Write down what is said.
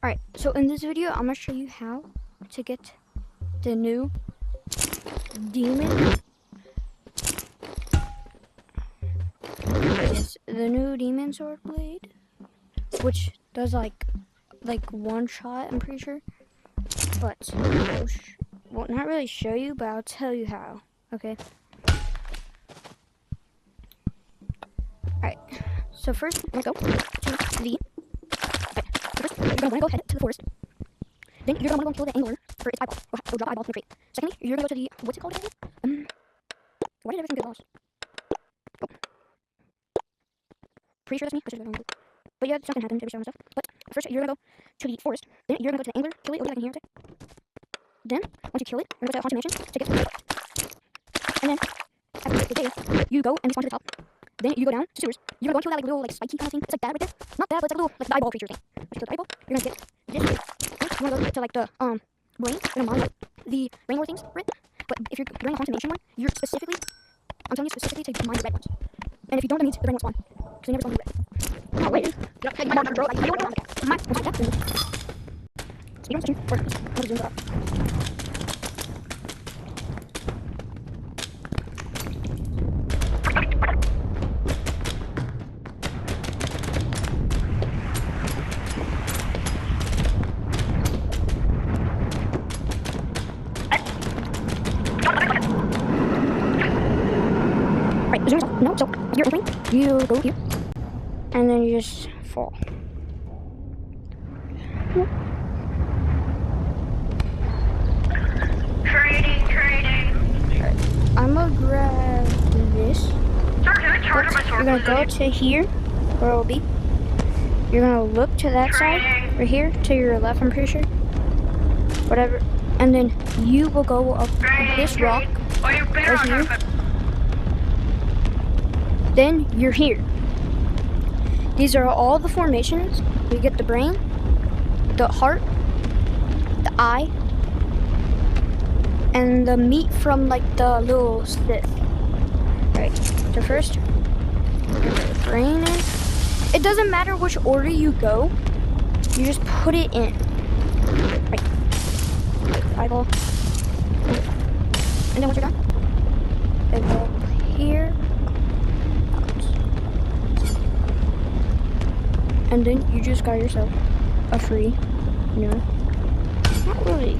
Alright, so in this video, I'm gonna show you how to get the new demon. Yes, the new demon sword blade, which does like one shot, I'm pretty sure. But well, not really show you, but I'll tell you how. Okay. Alright, so first I'm gonna go to the. First, you're gonna wanna go head to the forest. Then you're gonna wanna go kill the angler for its eyeball. Or drop eyeball from the crate. Secondly, you're gonna go to the what's it called again? Why did everything get lost? Oh. Pretty sure that's me. But yeah, something happened every so stuff. But first you're gonna go to the forest. Then you're gonna go to the angler, kill it, like in here, okay? Then once you kill it, you're gonna go to the haunted mansion, take it. And then after the day, you go and spawn to the top. Then you go down to sewers. You're gonna go kill that like little like spiky kind of thing. It's like that right there. Not that, but it's like a little like the eyeball creature thing. Once you kill the eyeball, you're gonna get this. You're gonna go to like the brain. You're gonna mine like the brain lore things for it. But if you're doing a haunted mansion one, you're specifically, I'm telling you specifically to mine the red ones. And if you don't, that means the red won't spawn. Because they never spawn the red. Oh wait. You might not control like you want to. Might want to. Speedrun session for another zoom out. No, so you're entering, you go here, and then you just fall. Trading. Right. I'm gonna grab this. Sir, can I charge my sword? You're gonna go to here, where it will be. You're gonna look to that side, right here, to your left, I'm pretty sure. Whatever. And then you will go up this rock, right here. Then you're here. These are all the formations. You get the brain, the heart, the eye, and the meat from like the little scythe. Right. So first, the brain in. It doesn't matter which order you go. You just put it in. Right. Eyeball. And then once you're done, then go up here. And then you just got yourself a free, not really